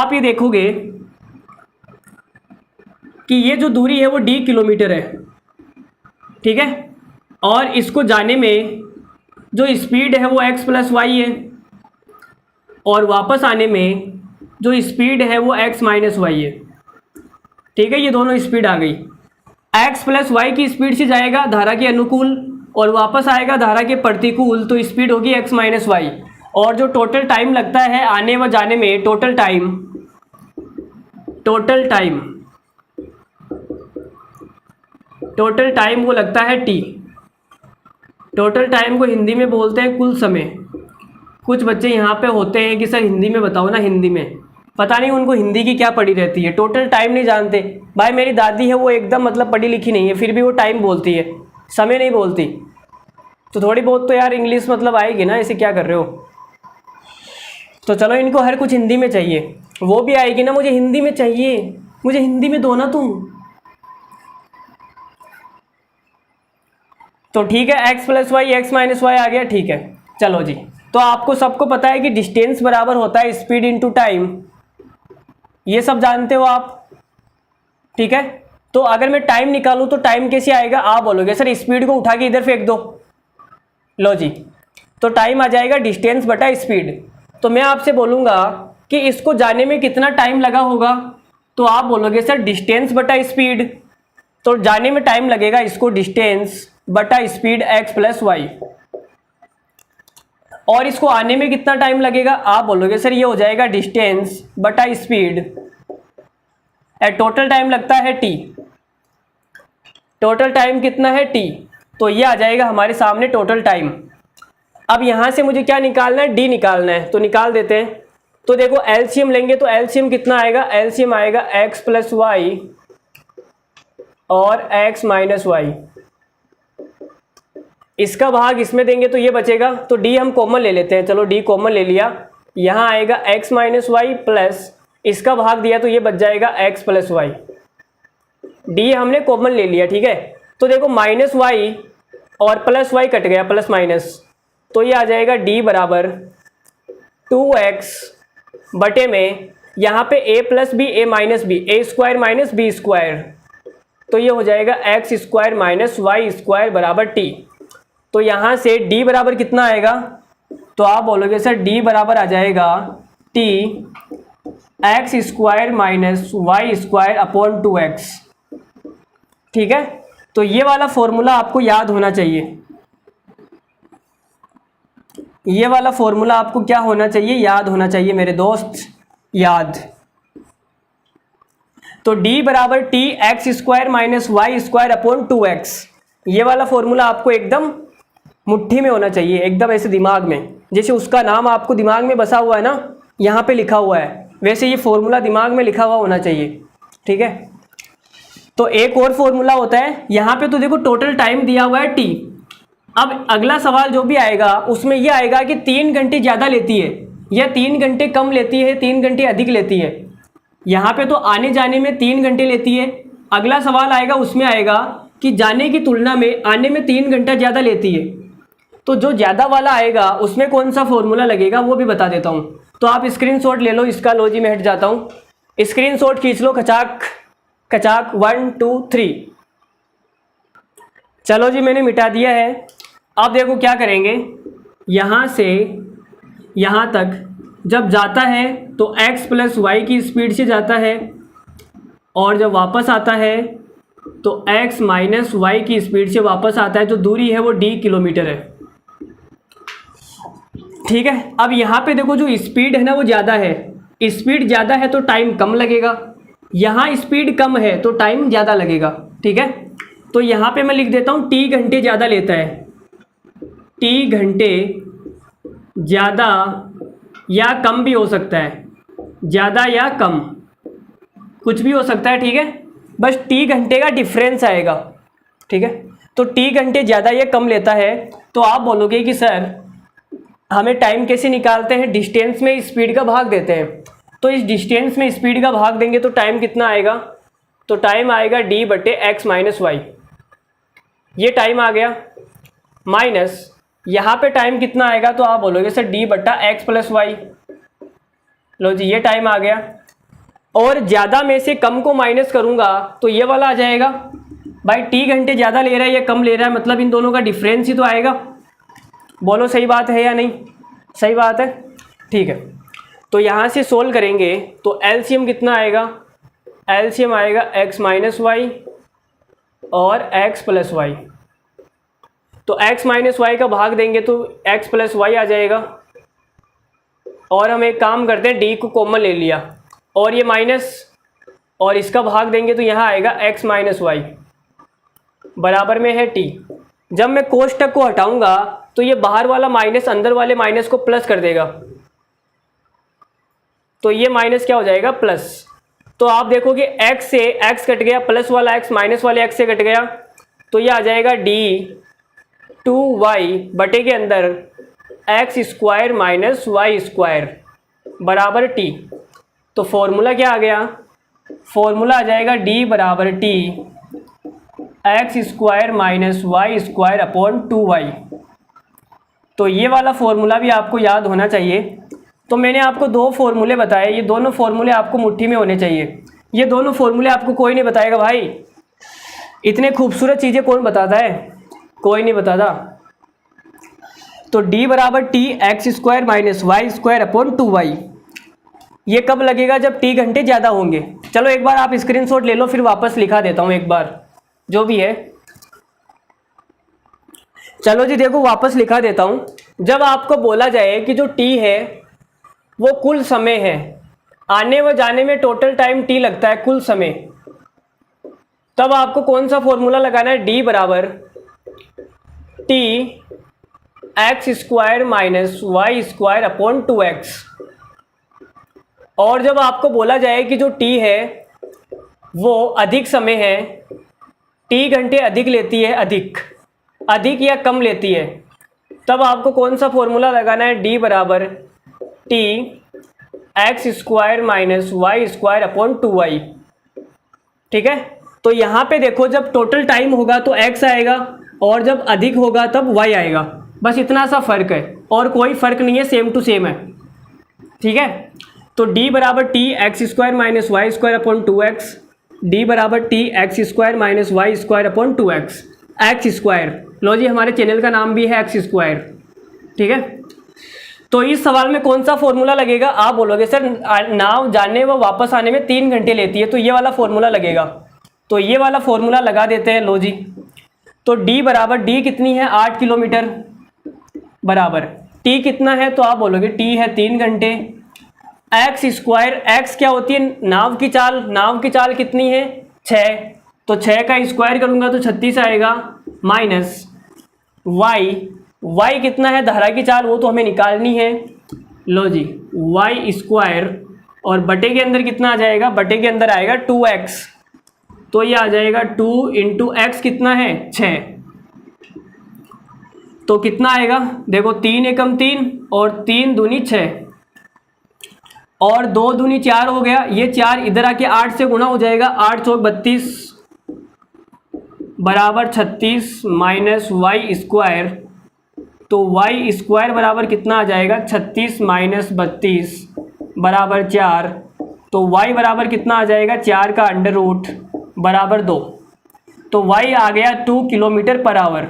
आप ये देखोगे कि ये जो दूरी है वो d किलोमीटर है, ठीक है, और इसको जाने में जो स्पीड है वो x प्लस वाई है, और वापस आने में जो स्पीड है वो x माइनस वाई है, ठीक है। ये दोनों स्पीड आ गई। x प्लस वाई की स्पीड से जाएगा धारा के अनुकूल और वापस आएगा धारा के प्रतिकूल, तो स्पीड होगी x माइनस वाई। और जो टोटल टाइम लगता है आने व जाने में, टोटल टाइम वो लगता है t। टोटल टाइम को हिंदी में बोलते हैं कुल समय। कुछ बच्चे यहाँ पे होते हैं कि सर हिंदी में बताओ ना, हिंदी में, पता नहीं उनको हिंदी की क्या पड़ी रहती है, टोटल टाइम नहीं जानते। भाई मेरी दादी है वो एकदम मतलब पढ़ी लिखी नहीं है, फिर भी वो टाइम बोलती है, समय नहीं बोलती। तो थोड़ी बहुत तो यार इंग्लिश मतलब आएगी ना, ऐसे क्या कर रहे हो। तो चलो इनको हर कुछ हिंदी में चाहिए, वो भी आएगी ना, मुझे हिंदी में चाहिए, मुझे हिंदी में दो ना तुम। तो ठीक है, x plus y x minus y आ गया, ठीक है। चलो जी, तो आपको सबको पता है कि डिस्टेंस बराबर होता है स्पीड इनटू टाइम, ये सब जानते हो आप, ठीक है। तो अगर मैं टाइम निकालूं तो टाइम कैसे आएगा, आप बोलोगे सर स्पीड को उठा के इधर फेंक दो। लो जी, तो टाइम आ जाएगा डिस्टेंस बटा स्पीड। तो मैं आपसे बोलूंगा कि इसको जाने में कितना टाइम लगा होगा, तो आप बोलोगे सर डिस्टेंस बटा स्पीड। तो जाने में टाइम लगेगा, इसको डिस्टेंस बटा स्पीड x प्लस वाई। और इसको आने में कितना टाइम लगेगा, आप बोलोगे सर ये हो जाएगा डिस्टेंस बटा स्पीड। टोटल टाइम लगता है t, टोटल टाइम कितना है t, तो ये आ जाएगा हमारे सामने टोटल टाइम। अब यहाँ से मुझे क्या निकालना है, d निकालना है, तो निकाल देते हैं। तो देखो एलसीएम लेंगे तो एलसीएम कितना आएगा, एलसीएम आएगा x प्लस वाई और x माइनस वाई। इसका भाग इसमें देंगे तो ये बचेगा, तो d हम कॉमन ले लेते हैं, चलो d कॉमन ले लिया, यहाँ आएगा x माइनस वाई प्लस इसका भाग दिया तो ये बच जाएगा x प्लस वाई। d हमने कॉमन ले लिया, ठीक है। तो देखो माइनस वाई और प्लस वाई कट गया, प्लस माइनस, तो ये आ जाएगा d बराबर 2x बटे में यहाँ पे a plus B A minus B, A square minus B square, तो ये हो जाएगा x square minus Y square बराबर t। तो यहाँ से d बराबर कितना आएगा, तो आप बोलोगे सर d बराबर आ जाएगा t X square minus Y square upon 2x, ठीक है। तो ये वाला फॉर्मूला आपको याद होना चाहिए, ये वाला फॉर्मूला आपको क्या होना चाहिए, याद होना चाहिए मेरे दोस्त, याद। तो d बराबर t X square minus Y square upon 2x, ये वाला फॉर्मूला आपको एकदम मुट्ठी में होना चाहिए, एकदम ऐसे दिमाग में, जैसे उसका नाम आपको दिमाग में बसा हुआ है ना, यहाँ पे लिखा हुआ है, वैसे ये फॉर्मूला दिमाग में लिखा हुआ होना चाहिए, ठीक है। तो एक और फॉर्मूला होता है, यहाँ पे तो देखो टोटल टाइम दिया हुआ है t। अब अगला सवाल जो भी आएगा उसमें यह आएगा कि 3 घंटे ज़्यादा लेती है या 3 घंटे कम लेती है, 3 घंटे अधिक लेती है। यहाँ पे तो आने जाने में 3 घंटे लेती है, अगला सवाल आएगा उसमें आएगा कि जाने की तुलना में आने में 3 घंटा ज़्यादा लेती है। तो जो ज़्यादा वाला आएगा उसमें कौन सा फॉर्मूला लगेगा वो भी बता देता हूँ। तो आप स्क्रीनशॉट ले लो इसका, लो जी मैं हट जाता हूँ, स्क्रीनशॉट खींच लो, खचाक खचाक, 1 2 3। चलो जी मैंने मिटा दिया है। अब देखो क्या करेंगे, यहाँ से यहाँ तक जब जाता है तो x प्लस वाई की स्पीड से जाता है, और जब वापस आता है तो x माइनस वाई की स्पीड से वापस आता है। जो दूरी है वो d किलोमीटर है, ठीक है। अब यहाँ पे देखो जो स्पीड है ना वो ज़्यादा है, स्पीड ज़्यादा है तो टाइम कम लगेगा, यहाँ स्पीड कम है तो टाइम ज़्यादा लगेगा, ठीक है। तो यहाँ पे मैं लिख देता हूँ t घंटे ज़्यादा लेता है, t घंटे ज़्यादा या कम भी हो सकता है, ज़्यादा या कम कुछ भी हो सकता है, ठीक है। बस t घंटे का डिफरेंस आएगा, ठीक है। तो t घंटे ज़्यादा या कम लेता है, तो आप बोलोगे कि सर हमें टाइम कैसे निकालते हैं, डिस्टेंस में स्पीड का भाग देते हैं। तो इस डिस्टेंस में स्पीड का भाग देंगे तो टाइम कितना आएगा, तो टाइम आएगा d बटे एक्स माइनस वाई, ये टाइम आ गया, माइनस यहाँ पे टाइम कितना आएगा, तो आप बोलोगे सर d बटा एक्स प्लस वाई। लो जी ये टाइम आ गया, और ज़्यादा में से कम को माइनस करूँगा तो ये वाला आ जाएगा। भाई टी घंटे ज़्यादा ले रहा है या कम ले रहा है, मतलब इन दोनों का डिफरेंस ही तो आएगा। बोलो सही बात है या नहीं? सही बात है, ठीक है। तो यहाँ से सोल्व करेंगे तो एलसीएम कितना आएगा? एलसीएम आएगा x माइनस वाई और x प्लस वाई। तो x माइनस वाई का भाग देंगे तो x प्लस वाई आ जाएगा। और हम एक काम करते हैं, d को कॉमन ले लिया और ये माइनस, और इसका भाग देंगे तो यहाँ आएगा x माइनस वाई बराबर में है t। जब मैं कोष्टक को हटाऊंगा तो ये बाहर वाला माइनस अंदर वाले माइनस को प्लस कर देगा, तो ये माइनस क्या हो जाएगा? प्लस। तो आप देखोगे x से x कट गया, प्लस वाला x माइनस वाले x से कट गया, तो ये आ जाएगा d 2y बटे के अंदर x square minus Y square बराबर t। तो फॉर्मूला क्या आ गया? फॉर्मूला आ जाएगा d बराबर t x square minus Y square upon 2y। तो ये वाला फॉर्मूला भी आपको याद होना चाहिए। तो मैंने आपको दो फॉर्मूले बताए, ये दोनों फॉर्मूले आपको मुट्ठी में होने चाहिए। ये दोनों फॉर्मूले आपको कोई नहीं बताएगा भाई, इतने खूबसूरत चीज़ें कौन बताता है? कोई नहीं बताता। तो d बराबर T x square minus Y square upon 2y, ये कब लगेगा? जब t घंटे ज़्यादा होंगे। चलो एक बार आप स्क्रीनशॉट ले लो, फिर वापस लिखा देता हूँ एक बार जो भी है। चलो जी देखो वापस लिखा देता हूँ। जब आपको बोला जाए कि जो t है वो कुल समय है, आने व जाने में टोटल टाइम t लगता है कुल समय, तब आपको कौन सा फॉर्मूला लगाना है? d बराबर t X square minus Y square upon 2x। और जब आपको बोला जाए कि जो t है वो अधिक समय है, t घंटे अधिक लेती है, अधिक या कम लेती है, तब आपको कौन सा फॉर्मूला लगाना है? d बराबर t X square minus Y square upon 2y। ठीक है, तो यहाँ पे देखो जब टोटल टाइम होगा तो x आएगा और जब अधिक होगा तब y आएगा। बस इतना सा फर्क है और कोई फर्क नहीं है, सेम टू सेम है। ठीक है, तो d बराबर T x square minus Y square upon 2x, d बराबर T x square minus Y square upon 2x, x square. लो जी हमारे चैनल का नाम भी है एक्स स्क्वायर। ठीक है, तो इस सवाल में कौन सा फॉर्मूला लगेगा? आप बोलोगे सर नाव जाने व वापस आने में 3 घंटे लेती है, तो ये वाला फॉर्मूला लगेगा। तो ये वाला फॉर्मूला लगा देते हैं। लो जी, तो d बराबर d कितनी है? 8 किलोमीटर बराबर t कितना है? तो आप बोलोगे t है 3 घंटे। एक्स स्क्वायर, x क्या होती है? नाव की चाल। नाव की चाल कितनी है? 6, तो 6 का स्क्वायर करूँगा तो 36 आएगा, माइनस y कितना है? धारा की चाल, वो तो हमें निकालनी है। लो जी y स्क्वायर और बटे के अंदर कितना आ जाएगा? बटे के अंदर आएगा 2x, तो ये आ जाएगा 2 इंटू एक्स कितना है? 6, तो कितना आएगा? देखो 3 एकम 3 और 3 दूनी 6 और 2 दूनी 4 हो गया। ये 4 इधर आके 8 से गुणा हो जाएगा, 8 चौक 32 बराबर 36 माइनस वाई स्क्वायर। तो वाई स्क्वायर बराबर कितना आ जाएगा? 36 माइनस 32 बराबर 4। तो y बराबर कितना आ जाएगा? 4 का अंडर रूट बराबर 2। तो y आ गया 2 किलोमीटर पर आवर।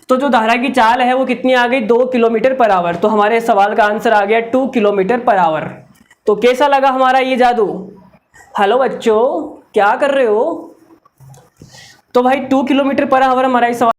तो जो धारा की चाल है वो कितनी आ गई? 2 किलोमीटर पर आवर। तो हमारे सवाल का आंसर आ गया 2 किलोमीटर पर आवर। तो कैसा लगा हमारा ये जादू? हेलो बच्चों, क्या कर रहे हो? तो भाई 2 किलोमीटर पर आवर हमारा इस सवाल